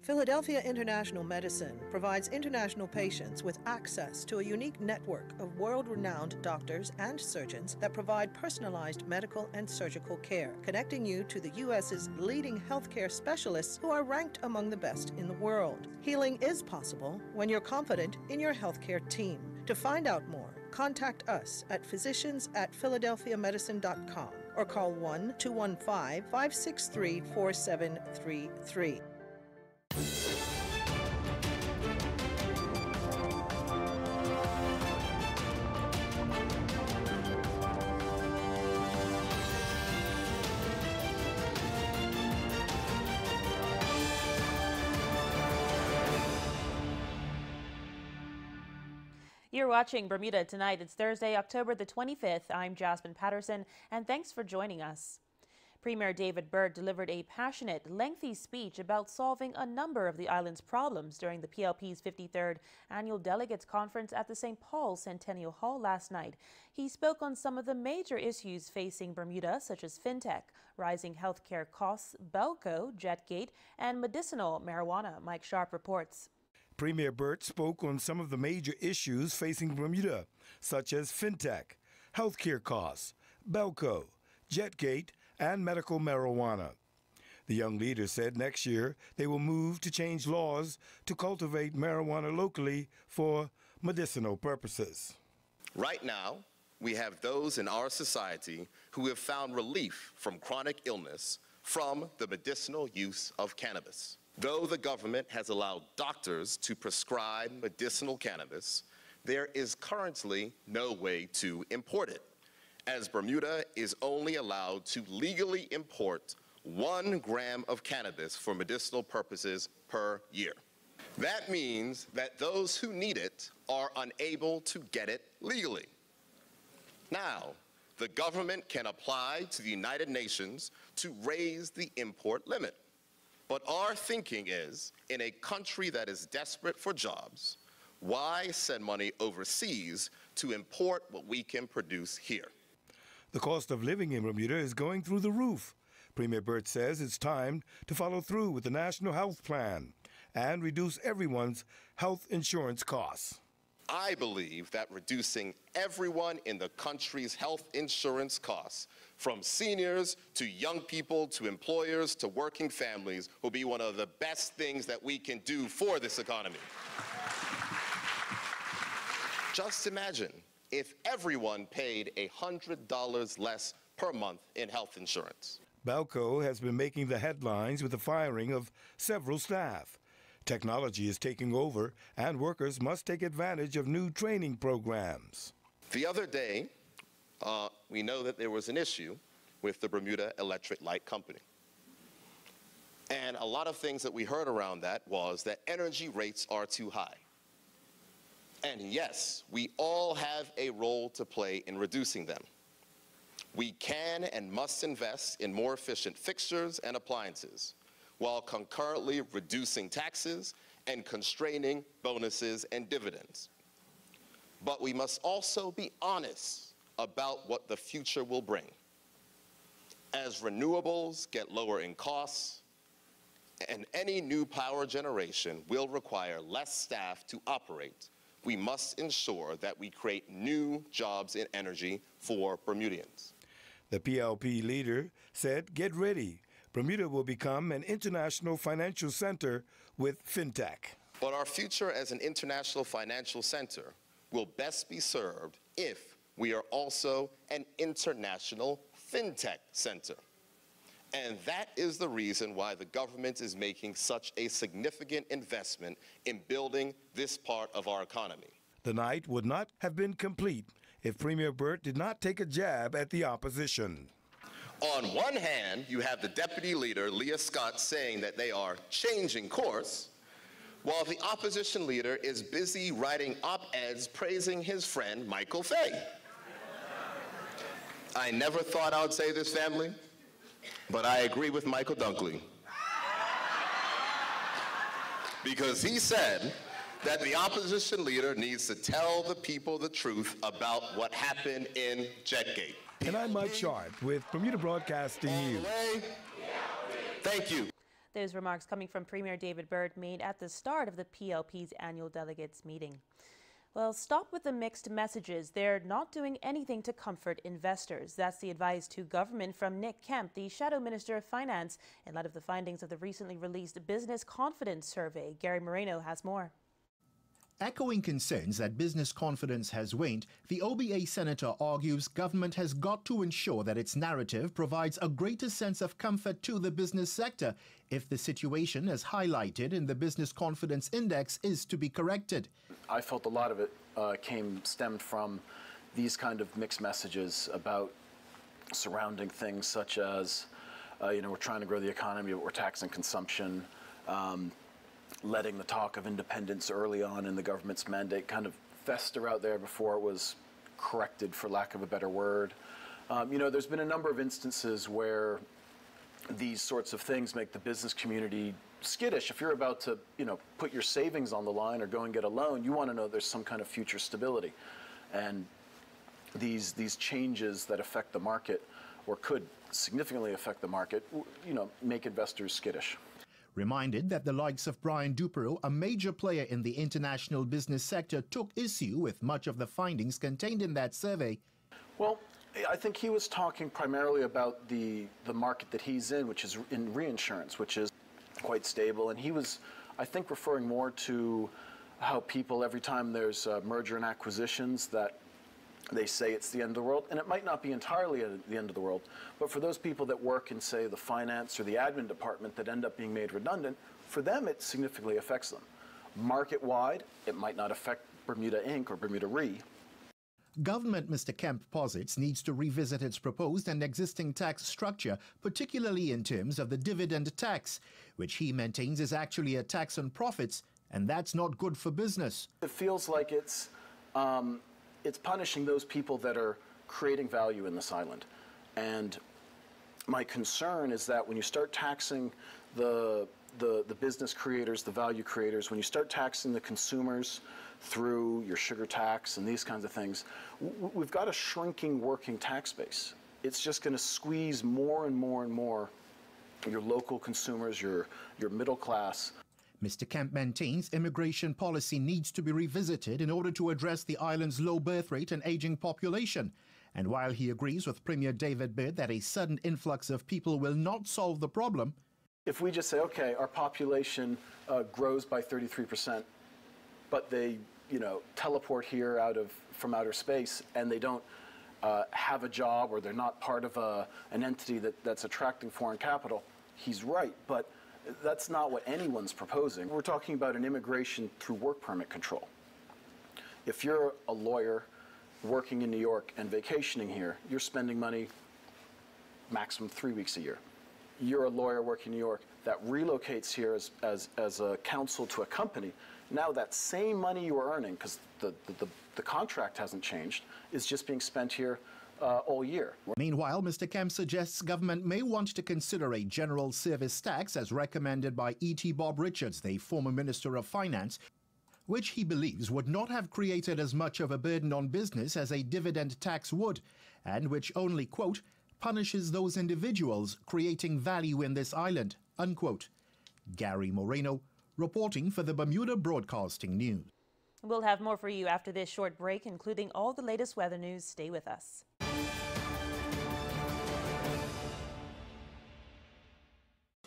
Philadelphia International Medicine provides international patients with access to a unique network of world-renowned doctors and surgeons that provide personalized medical and surgical care, connecting you to the U.S.'s leading healthcare specialists who are ranked among the best in the world. Healing is possible when you're confident in your healthcare team. To find out more, contact us at physicians@philadelphiamedicine.com or call 1-215-563-4733. You're watching Bermuda Tonight. It's Thursday, October the 25th. I'm Jasmine Patterson, and thanks for joining us. Premier David Byrd delivered a passionate, lengthy speech about solving a number of the island's problems during the PLP's 53rd Annual Delegates Conference at the St. Paul's Centennial Hall last night. He spoke on some of the major issues facing Bermuda, such as fintech, rising healthcare costs, Belco, Jetgate, and medicinal marijuana. Mike Sharp reports. Premier Byrd spoke on some of the major issues facing Bermuda, such as fintech, healthcare costs, Belco, Jetgate, and medical marijuana. The young leader said next year they will move to change laws to cultivate marijuana locally for medicinal purposes. Right now, we have those in our society who have found relief from chronic illness from the medicinal use of cannabis. Though the government has allowed doctors to prescribe medicinal cannabis, there is currently no way to import it, as Bermuda is only allowed to legally import 1 gram of cannabis for medicinal purposes per year. That means that those who need it are unable to get it legally. Now, the government can apply to the United Nations to raise the import limit. But our thinking is, in a country that is desperate for jobs, why send money overseas to import what we can produce here? The cost of living in Bermuda is going through the roof. Premier Byrd says it's time to follow through with the National Health Plan and reduce everyone's health insurance costs. I believe that reducing everyone in the country's health insurance costs, from seniors to young people to employers to working families, will be one of the best things that we can do for this economy. Just imagine if everyone paid $100 less per month in health insurance. Belco has been making the headlines with the firing of several staff. Technology is taking over, and workers must take advantage of new training programs. The other day, we know that there was an issue with the Bermuda Electric Light Company. And a lot of things that we heard around that was that energy rates are too high. And yes, we all have a role to play in reducing them. We can and must invest in more efficient fixtures and appliances, while concurrently reducing taxes and constraining bonuses and dividends. But we must also be honest about what the future will bring. As renewables get lower in costs, and any new power generation will require less staff to operate, we must ensure that we create new jobs in energy for Bermudians. The PLP leader said, "Get ready. Bermuda will become an international financial center with fintech." But our future as an international financial center will best be served if we are also an international fintech center. And that is the reason why the government is making such a significant investment in building this part of our economy. The night would not have been complete if Premier Byrd did not take a jab at the opposition. On one hand, you have the deputy leader, Leah Scott, saying that they are changing course, while the opposition leader is busy writing op-eds praising his friend, Michael Fay. I never thought I would say this, family, but I agree with Michael Dunkley. Because he said that the opposition leader needs to tell the people the truth about what happened in Jetgate. And I'm Mike Sharp with Bermuda Broadcasting News. Thank you. Those remarks coming from Premier David Byrd made at the start of the PLP's annual delegates meeting. Well, stop with the mixed messages. They're not doing anything to comfort investors. That's the advice to government from Nick Kemp, the Shadow Minister of Finance, in light of the findings of the recently released Business Confidence Survey. Gary Moreno has more. Echoing concerns that business confidence has waned, the OBA senator argues government has got to ensure that its narrative provides a greater sense of comfort to the business sector if the situation as highlighted in the Business Confidence Index is to be corrected. I felt a lot of it stemmed from these kind of mixed messages about surrounding things such as, we're trying to grow the economy, but we're taxing consumption. Letting the talk of independence early on in the government's mandate kind of fester out there before it was corrected, for lack of a better word. There's been a number of instances where these sorts of things make the business community skittish. If you're about to, put your savings on the line or go and get a loan, you want to know there's some kind of future stability. And these changes that affect the market, or could significantly affect the market, make investors skittish. Reminded that the likes of Brian Duperreault, a major player in the international business sector, took issue with much of the findings contained in that survey. Well, I think he was talking primarily about the market that he's in, which is in reinsurance, which is quite stable. And he was, I think, referring more to how people, every time there's merger and acquisitions, that they say it's the end of the world, and it might not be entirely the end of the world, but for those people that work in, say, the finance or the admin department that end up being made redundant, for them it significantly affects them. Market-wide, it might not affect Bermuda Inc. or Bermuda Re. Government, Mr. Kemp posits, needs to revisit its proposed and existing tax structure, particularly in terms of the dividend tax, which he maintains is actually a tax on profits, and that's not good for business. It feels like it's punishing those people that are creating value in this island. And my concern is that when you start taxing the business creators, the value creators, when you start taxing the consumers through your sugar tax and these kinds of things, we've got a shrinking working tax base. It's just going to squeeze more and more and more your local consumers, your middle class. Mr. Kemp maintains immigration policy needs to be revisited in order to address the island's low birth rate and aging population. And while he agrees with Premier David Byrd that a sudden influx of people will not solve the problem, if we just say, okay, our population grows by 33%, but they, teleport here from outer space, and they don't have a job, or they're not part of an entity that's attracting foreign capital, he's right. But that's not what anyone's proposing. We're talking about an immigration through work permit control. If you're a lawyer working in New York and vacationing here, you're spending money maximum 3 weeks a year. You're a lawyer working in New York that relocates here as a counsel to a company. Now that same money you were earning, because the contract hasn't changed, is just being spent here all year. Meanwhile, Mr. Kemp suggests government may want to consider a general service tax as recommended by E.T. Bob Richards, the former Minister of Finance, which he believes would not have created as much of a burden on business as a dividend tax would, and which only, quote, punishes those individuals creating value in this island, unquote. Gary Moreno, reporting for the Bermuda Broadcasting News. We'll have more for you after this short break, including all the latest weather news. Stay with us.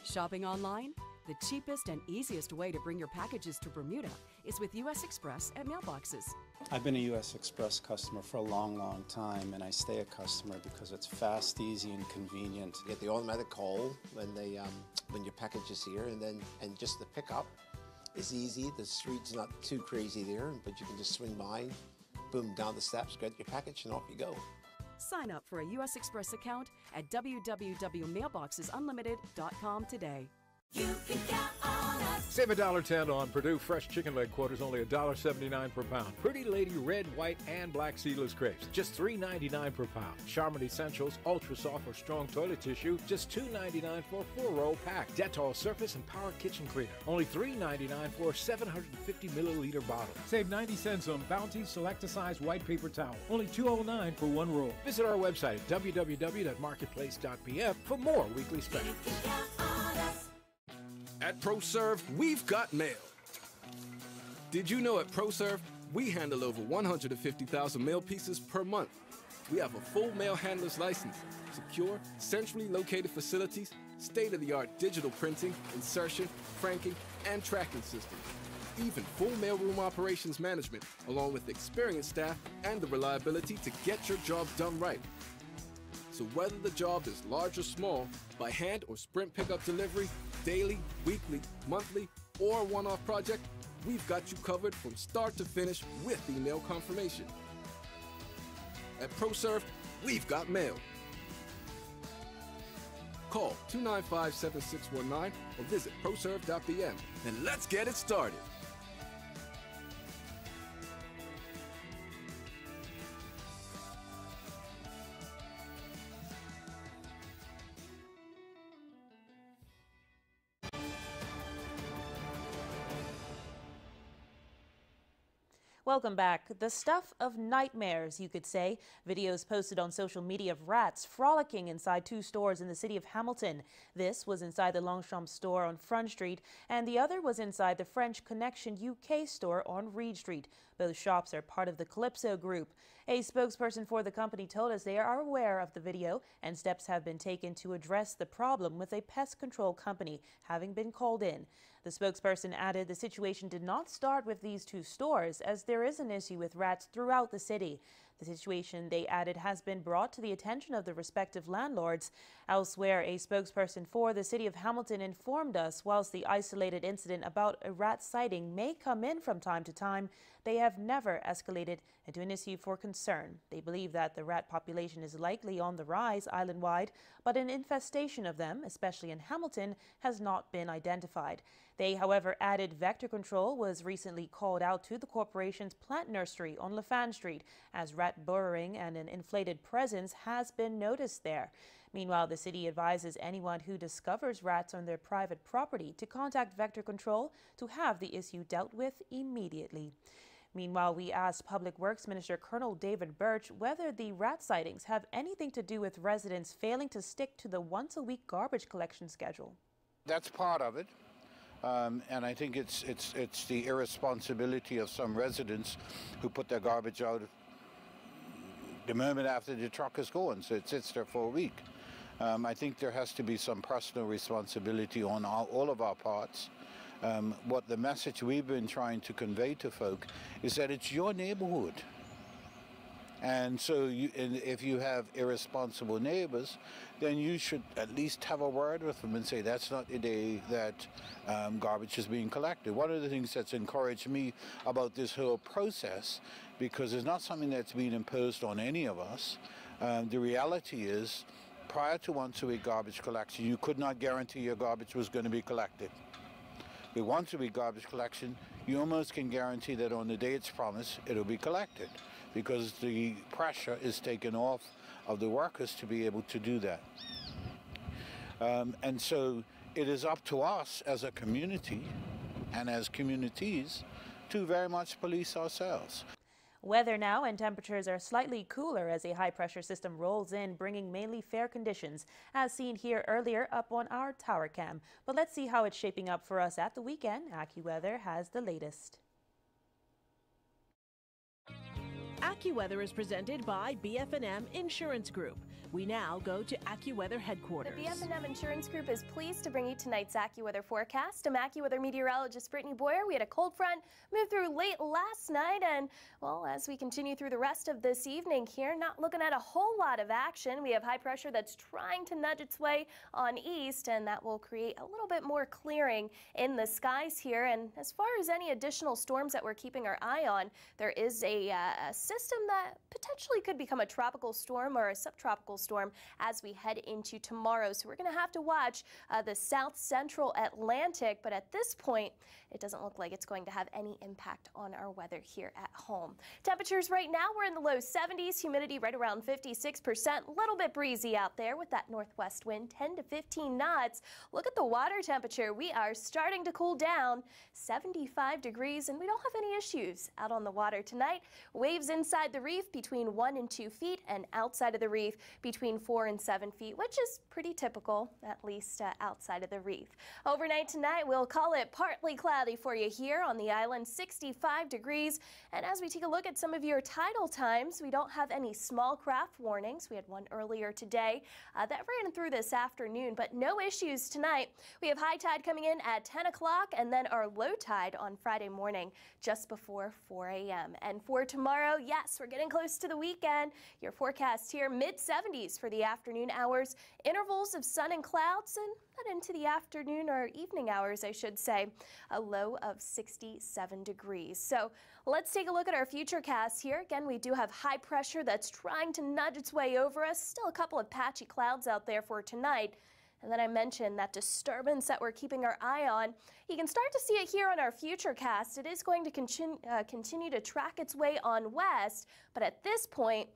Shopping online? The cheapest and easiest way to bring your packages to Bermuda is with U.S. Express at mailboxes. I've been a U.S. Express customer for a long, long time, and I stay a customer because it's fast, easy, and convenient. You get the automatic call when your package is here, and just the pickup is easy. The street's not too crazy there, but you can just swing by, boom, down the steps, get your package, and off you go. Sign up for a U.S. Express account at www.mailboxesunlimited.com today. You can count on us. Save $1.10 on Purdue fresh chicken leg quarters, only $1.79 per pound. Pretty Lady red, white, and black seedless crepes, just $3.99 per pound. Charmin Essentials ultra soft or strong toilet tissue, just $2.99 for a 4-roll pack. Dettol surface and power kitchen cleaner, only $3.99 for a 750 milliliter bottle. Save 90 cents on Bounty Select-A-Size white paper towel, only $2.09 for 1 roll. Visit our website at www.marketplace.pf for more weekly specials. At ProServe, we've got mail. Did you know at ProServe, we handle over 150,000 mail pieces per month. We have a full mail handler's license, secure, centrally located facilities, state-of-the-art digital printing, insertion, franking, and tracking systems. Even full mailroom operations management, along with experienced staff and the reliability to get your job done right. So whether the job is large or small, by hand or sprint pickup delivery, daily, weekly, monthly, or a one-off project, we've got you covered from start to finish with email confirmation. At ProServe, we've got mail. Call 295-7619 or visit proserve.bm and let's get it started. Welcome back. The stuff of nightmares, you could say. Videos posted on social media of rats frolicking inside two stores in the city of Hamilton. This was inside the Longchamp store on Front Street, and the other was inside the French Connection UK store on Reed Street. Both shops are part of the Calypso Group. A spokesperson for the company told us they are aware of the video and steps have been taken to address the problem, with a pest control company having been called in. The spokesperson added the situation did not start with these two stores, as there is an issue with rats throughout the city. The situation, they added, has been brought to the attention of the respective landlords. Elsewhere, a spokesperson for the city of Hamilton informed us whilst the isolated incident about a rat sighting may come in from time to time, they have never escalated into an issue for concern. They believe that the rat population is likely on the rise island-wide, but an infestation of them, especially in Hamilton, has not been identified. They, however, added vector control was recently called out to the corporation's plant nursery on Lafan Street, as rat burrowing and an inflated presence has been noticed there. Meanwhile, the city advises anyone who discovers rats on their private property to contact Vector Control to have the issue dealt with immediately. Meanwhile, we asked Public Works Minister Colonel David Birch whether the rat sightings have anything to do with residents failing to stick to the once-a-week garbage collection schedule. That's part of it. And I think it's the irresponsibility of some residents who put their garbage out the moment after the truck is gone, so it sits there for a week. I think there has to be some personal responsibility on all of our parts. What the message we've been trying to convey to folk is that it's your neighborhood. And so if you have irresponsible neighbors, then you should at least have a word with them and say, that's not the day that garbage is being collected. One of the things that's encouraged me about this whole process, because it's not something that's been imposed on any of us, the reality is, prior to once-a-week garbage collection, you could not guarantee your garbage was going to be collected. With once-a-week garbage collection, you almost can guarantee that on the day it's promised, it'll be collected, because the pressure is taken off of the workers to be able to do that. And so it is up to us as a community and as communities to very much police ourselves. Weather now, and temperatures are slightly cooler as a high-pressure system rolls in, bringing mainly fair conditions, as seen here earlier up on our tower cam. But let's see how it's shaping up for us at the weekend. AccuWeather has the latest. AccuWeather is presented by BF&M Insurance Group. We now go to AccuWeather headquarters. The BF&M Insurance Group is pleased to bring you tonight's AccuWeather forecast. I'm AccuWeather meteorologist Brittany Boyer. We had a cold front move through late last night, and, well, as we continue through the rest of this evening here, not looking at a whole lot of action. We have high pressure that's trying to nudge its way on east, and that will create a little bit more clearing in the skies here. And as far as any additional storms that we're keeping our eye on, there is a system that potentially could become a tropical storm or a subtropical storm as we head into tomorrow. So we're going to have to watch the south central Atlantic, but at this point, it doesn't look like it's going to have any impact on our weather here at home. Temperatures right now, we're in the low 70s, humidity right around 56%, a little bit breezy out there with that northwest wind, 10 to 15 knots. Look at the water temperature. We are starting to cool down, 75 degrees, and we don't have any issues out on the water tonight. Waves inside the reef between 1 and 2 feet, and outside of the reef between 4 and 7 feet, which is pretty typical, at least outside of the reef. Overnight tonight, we'll call it partly cloudy for you here on the island, 65 degrees. And as we take a look at some of your tidal times, we don't have any small craft warnings. We had one earlier today that ran through this afternoon, but no issues tonight. We have high tide coming in at 10 o'clock and then our low tide on Friday morning just before 4 a.m. And for tomorrow, yes, we're getting close to the weekend. Your forecast here, mid-70s for the afternoon hours, intervals of sun and clouds, and that into the afternoon or evening hours, I should say, a low of 67 degrees. So let's take a look at our futurecast here. Again, we do have high pressure that's trying to nudge its way over us. Still a couple of patchy clouds out there for tonight. And then I mentioned that disturbance that we're keeping our eye on. You can start to see it here on our futurecast. It is going to continue to track its way on west, but at this point,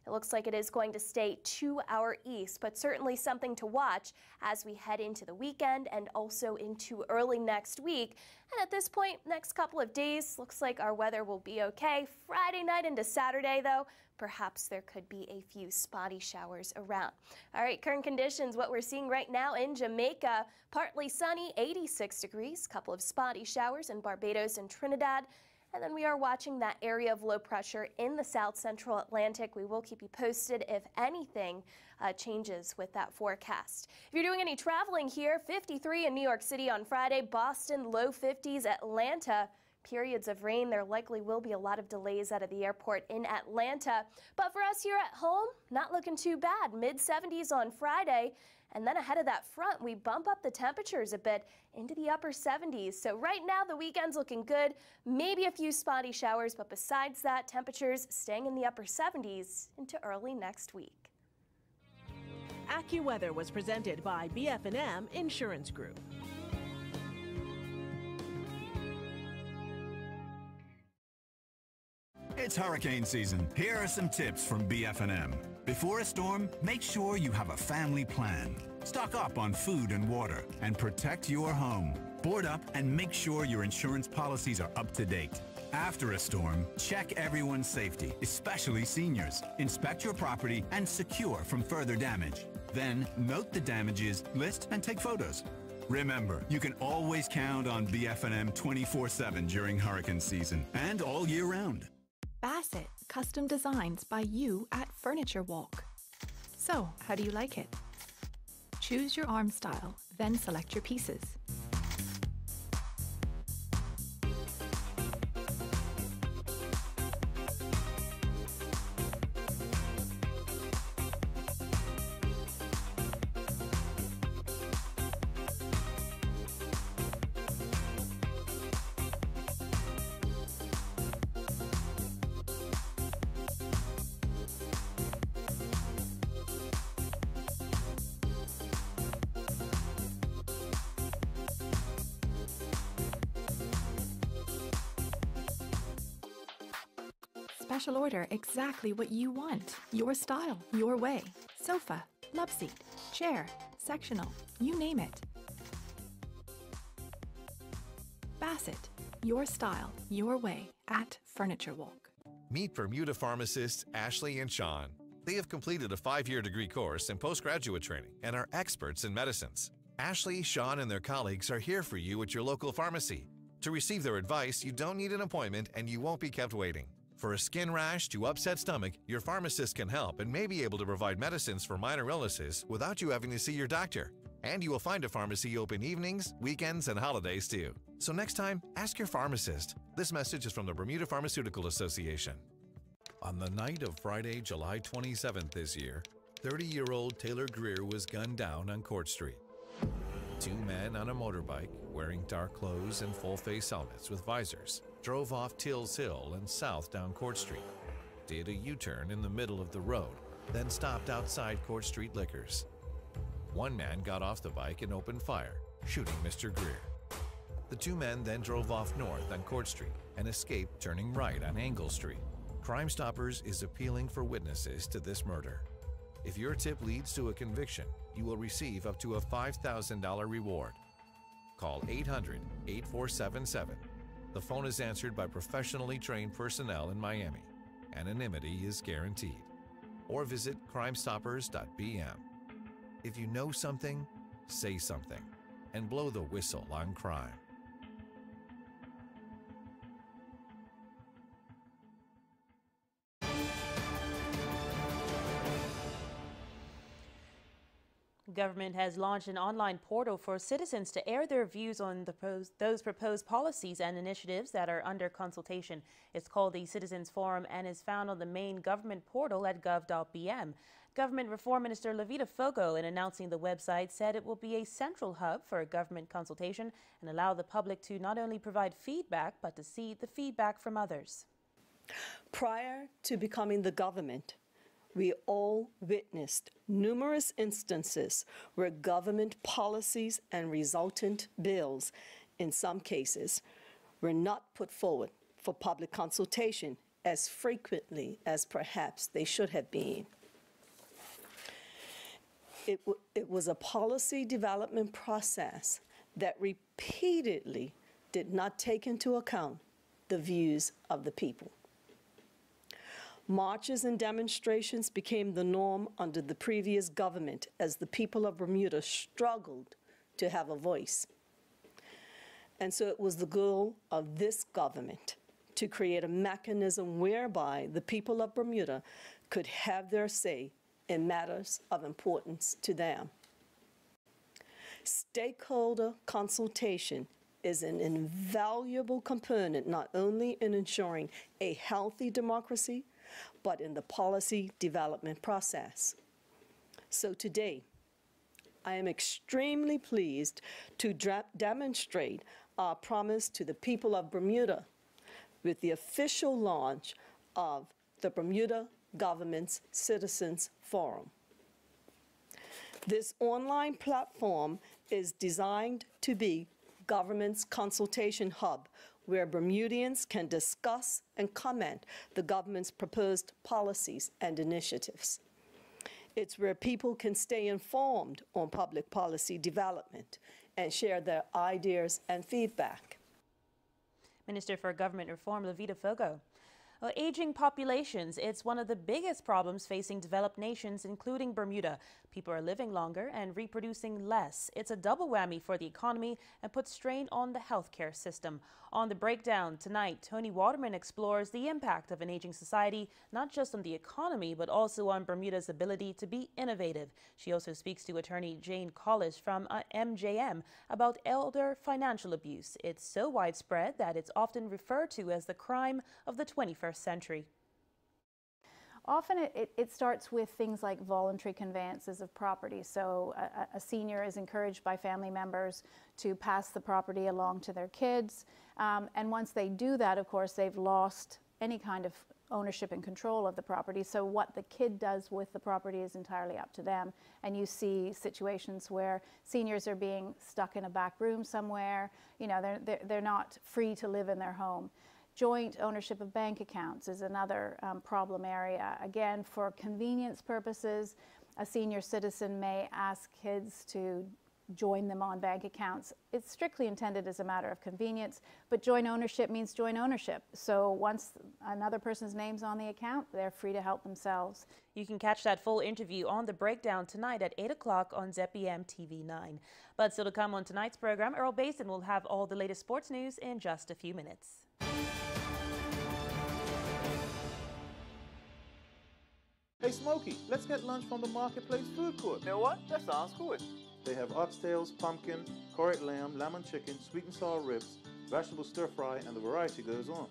it looks like it is going to stay to our east, but certainly something to watch as we head into the weekend and also into early next week. And at this point, next couple of days, looks like our weather will be okay. Friday night into Saturday, though, perhaps there could be a few spotty showers around. All right, current conditions, what we're seeing right now in Jamaica, partly sunny, 86 degrees, couple of spotty showers in Barbados and Trinidad. And then we are watching that area of low pressure in the south central Atlantic. We will keep you posted if anything changes with that forecast. If you're doing any traveling here, 53 in New York City on Friday, Boston, low 50s, Atlanta, periods of rain. There likely will be a lot of delays out of the airport in Atlanta. But for us here at home, not looking too bad. Mid-70s on Friday. And then ahead of that front, we bump up the temperatures a bit into the upper 70s. So right now, the weekend's looking good. Maybe a few spotty showers, but besides that, temperatures staying in the upper 70s into early next week. AccuWeather was presented by BF&M Insurance Group. It's hurricane season. Here are some tips from BF&M. Before a storm, make sure you have a family plan. Stock up on food and water and protect your home. Board up and make sure your insurance policies are up to date. After a storm, check everyone's safety, especially seniors. Inspect your property and secure from further damage. Then note the damages, list, and take photos. Remember, you can always count on BF&M 24/7 during hurricane season and all year round. Bassett, custom designs by you at Furniture Walk. So, how do you like it? Choose your arm style, then select your pieces. Special order exactly what you want. Your style, your way. Sofa, love seat, chair, sectional, you name it. Bassett, your style, your way at Furniture Walk. Meet Bermuda pharmacists Ashley and Sean. They have completed a 5-year degree course and postgraduate training and are experts in medicines. Ashley, Sean, and their colleagues are here for you at your local pharmacy. To receive their advice, you don't need an appointment and you won't be kept waiting. For a skin rash to upset stomach, your pharmacist can help and may be able to provide medicines for minor illnesses without you having to see your doctor. And you will find a pharmacy open evenings, weekends, and holidays too. So next time, ask your pharmacist. This message is from the Bermuda Pharmaceutical Association. On the night of Friday, July 27th this year, 30-year-old Taylor Greer was gunned down on Court Street. 2 men on a motorbike, wearing dark clothes and full-face helmets with visors, drove off Tills Hill and south down Court Street, did a U-turn in the middle of the road, then stopped outside Court Street Liquors. 1 man got off the bike and opened fire, shooting Mr. Greer. The 2 men then drove off north on Court Street and escaped, turning right on Angle Street. Crime Stoppers is appealing for witnesses to this murder. If your tip leads to a conviction, you will receive up to a $5,000 reward. Call 800-8477. The phone is answered by professionally trained personnel in Miami. Anonymity is guaranteed. or visit crimestoppers.bm. If you know something, say something, and blow the whistle on crime. Government has launched an online portal for citizens to air their views on those proposed policies and initiatives that are under consultation. It's called the Citizens Forum and is found on the main government portal at gov.bm. Government Reform Minister Levita Fogo, in announcing the website, said it will be a central hub for government consultation and allow the public to not only provide feedback, but to see the feedback from others. Prior to becoming the government, we all witnessed numerous instances where government policies and resultant bills, in some cases, were not put forward for public consultation as frequently as perhaps they should have been. It was a policy development process that repeatedly did not take into account the views of the people. Marches and demonstrations became the norm under the previous government as the people of Bermuda struggled to have a voice. And so it was the goal of this government to create a mechanism whereby the people of Bermuda could have their say in matters of importance to them. Stakeholder consultation is an invaluable component not only in ensuring a healthy democracy, but in the policy development process. So today, I am extremely pleased to demonstrate our promise to the people of Bermuda with the official launch of the Bermuda Government's Citizens Forum. This online platform is designed to be government's consultation hub where Bermudians can discuss and comment the government's proposed policies and initiatives. It's where people can stay informed on public policy development and share their ideas and feedback. Minister for Government Reform, Levita Fogo. Well, aging populations, it's one of the biggest problems facing developed nations, including Bermuda. People are living longer and reproducing less. It's a double whammy for the economy and puts strain on the healthcare system. On The Breakdown tonight, Tony Waterman explores the impact of an aging society, not just on the economy, but also on Bermuda's ability to be innovative. She also speaks to attorney Jane Collis from MJM about elder financial abuse. It's so widespread that it's often referred to as the crime of the 21st century. Often it starts with things like voluntary conveyances of property. So a senior is encouraged by family members to pass the property along to their kids. And once they do that, of course, they've lost any kind of ownership and control of the property. So what the kid does with the property is entirely up to them. And you see situations where seniors are being stuck in a back room somewhere. You know, they're not free to live in their home. Joint ownership of bank accounts is another problem area. Again, for convenience purposes, a senior citizen may ask kids to join them on bank accounts. It's strictly intended as a matter of convenience, but joint ownership means joint ownership. So once another person's name's on the account, they're free to help themselves. You can catch that full interview on The Breakdown tonight at 8 o'clock on ZBM TV9. But still to come on tonight's program, Earl Basin will have all the latest sports news in just a few minutes. Hey Smokey, let's get lunch from the Marketplace food court. You know what? That sounds good. They have oxtails, pumpkin, curried lamb, lemon chicken, sweet and sour ribs, vegetable stir fry, and the variety goes on.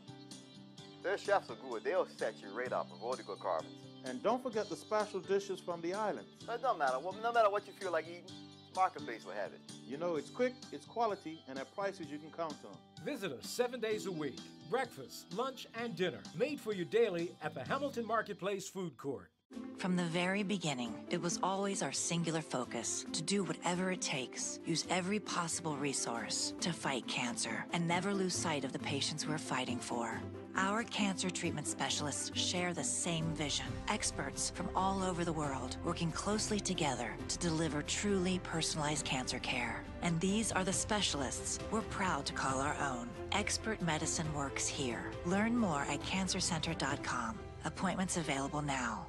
Their chefs are good. They'll set you right up with all the good carbons. And don't forget the special dishes from the island. It don't matter. No matter what you feel like eating, Marketplace will have it. You know, it's quick, it's quality, and at prices you can count on. Visit us 7 days a week. Breakfast, lunch, and dinner made for you daily at the Hamilton Marketplace Food Court. From the very beginning, it was always our singular focus to do whatever it takes, use every possible resource to fight cancer, and never lose sight of the patients we're fighting for. Our cancer treatment specialists share the same vision. Experts from all over the world working closely together to deliver truly personalized cancer care. And these are the specialists we're proud to call our own. Expert medicine works here. Learn more at cancercenter.com. Appointments available now.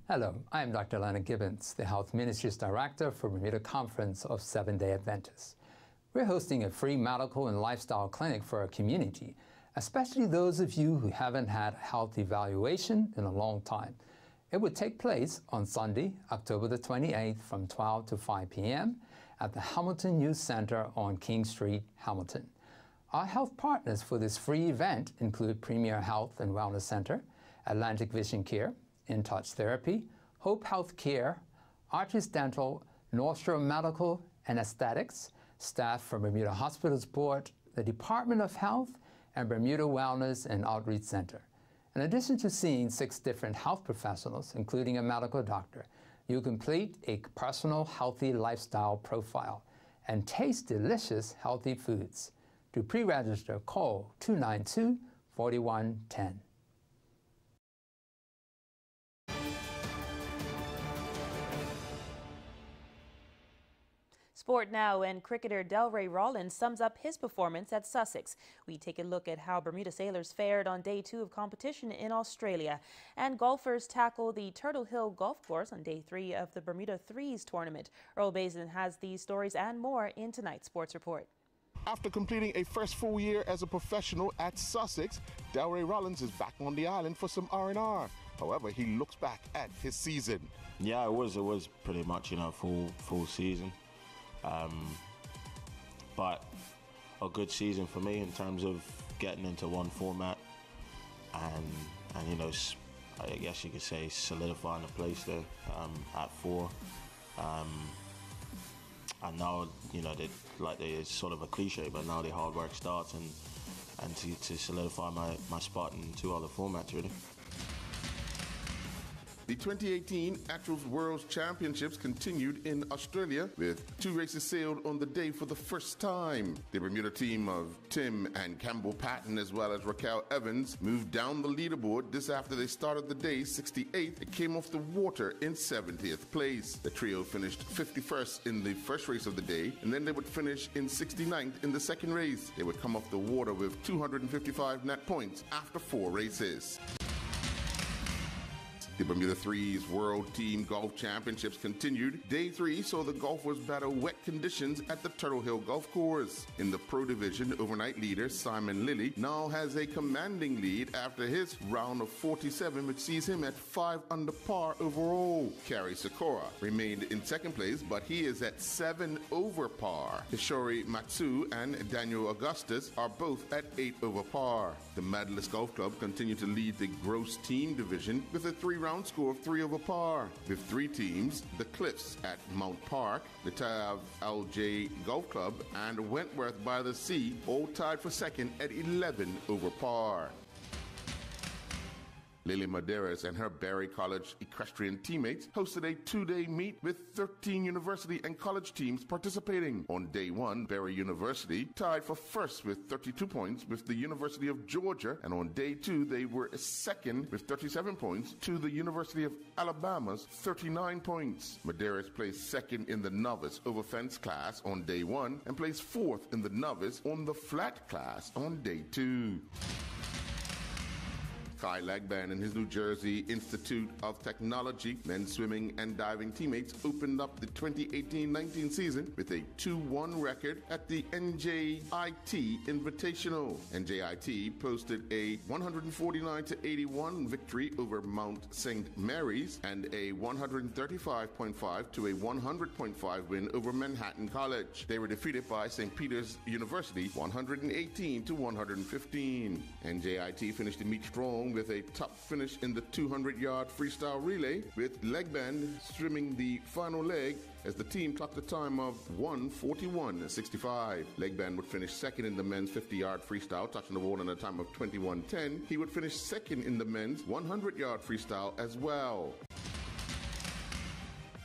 Hello, I am Dr. Leonard Gibbons, the Health Ministries Director for Bermuda Conference of Seventh-day Adventists. We're hosting a free medical and lifestyle clinic for our community, especially those of you who haven't had a health evaluation in a long time. It would take place on Sunday, October the 28th from 12 to 5 p.m. at the Hamilton Youth Center on King Street, Hamilton. Our health partners for this free event include Premier Health and Wellness Center, Atlantic Vision Care, In Touch Therapy, Hope Health Care, Arches Dental, North Shore Medical and Aesthetics, staff from Bermuda Hospitals Board, the Department of Health, and Bermuda Wellness and Outreach Center. In addition to seeing 6 different health professionals, including a medical doctor, you complete a personal healthy lifestyle profile and taste delicious healthy foods. To pre-register, call 292-4110. Sport now, and cricketer Delray Rawlins sums up his performance at Sussex. We take a look at how Bermuda Sailors fared on day 2 of competition in Australia. And golfers tackle the Turtle Hill Golf Course on day 3 of the Bermuda Threes tournament. Earl Bazin has these stories and more in tonight's Sports Report. After completing a first full year as a professional at Sussex, Delray Rawlins is back on the island for some R&R. However, he looks back at his season. Yeah, it was pretty much, full season. But a good season for me in terms of getting into one format and I guess you could say solidifying a place there at 4. And now, it's sort of a cliche, but now the hard work starts and to solidify my spot in 2 other formats, really. The 2018 Atrials World Championships continued in Australia with 2 races sailed on the day for the first time. The Bermuda team of Tim and Campbell Patton as well as Raquel Evans moved down the leaderboard this after they started the day 68th and came off the water in 70th place. The trio finished 51st in the first race of the day, and then they would finish in 69th in the second race. They would come off the water with 255 net points after 4 races. The Bermuda Threes World Team Golf Championships continued. Day 3 saw the golfers battle wet conditions at the Turtle Hill Golf Course. In the Pro Division, overnight leader Simon Lilly now has a commanding lead after his round of 47, which sees him at 5 under par overall. Kerry Sakura remained in second place, but he is at 7 over par. Hishori Matsu and Daniel Augustus are both at 8 over par. The Medalist Golf Club continued to lead the gross team division with a 3-round score of 3 over par. With 3 teams, the Cliffs at Mount Park, the Tav LJ Golf Club, and Wentworth by the Sea all tied for second at 11 over par. Lily Maderas and her Berry College equestrian teammates hosted a 2-day meet with 13 university and college teams participating. On day 1, Berry University tied for first with 32 points with the University of Georgia, and on day 2 they were second with 37 points to the University of Alabama's 39 points. Maderas placed second in the novice over fence class on day 1 and placed 4th in the novice on the flat class on day 2. Kai Legban and his New Jersey Institute of Technology men's swimming and diving teammates opened up the 2018-19 season with a 2-1 record at the NJIT Invitational. NJIT posted a 149-81 victory over Mount St. Mary's and a 135.5 to a 100.5 win over Manhattan College. They were defeated by St. Peter's University 118 to 115. NJIT finished the meet strong with a top finish in the 200-yard freestyle relay, with Legband swimming the final leg as the team clocked a time of 1:41.65. Legband would finish second in the men's 50-yard freestyle, touching the water in a time of 21:10. He would finish second in the men's 100-yard freestyle as well.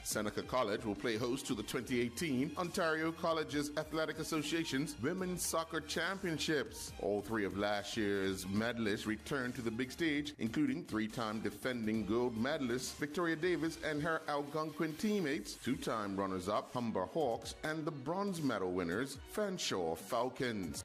Seneca College will play host to the 2018 Ontario Colleges Athletic Association's Women's Soccer Championships. All 3 of last year's medalists returned to the big stage, including 3-time defending gold medalist Victoria Davis and her Algonquin teammates, 2-time runners-up Humber Hawks, and the bronze medal winners Fanshawe Falcons.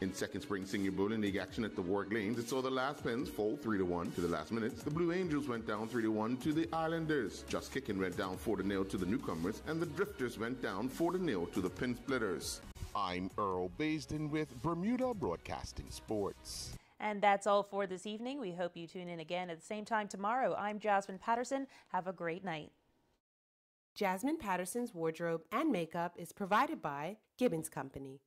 In second spring senior bowling league action at the Warwick Lanes, it saw the last Pens fall 3-1 to the last minutes. The Blue Angels went down 3-1 to the Islanders. Just Kicking went down 4-0 to the newcomers, and the Drifters went down 4-0 to the Pin Splitters. I'm Earl Basden with Bermuda Broadcasting Sports. And that's all for this evening. We hope you tune in again at the same time tomorrow. I'm Jasmine Patterson. Have a great night. Jasmine Patterson's wardrobe and makeup is provided by Gibbons Company.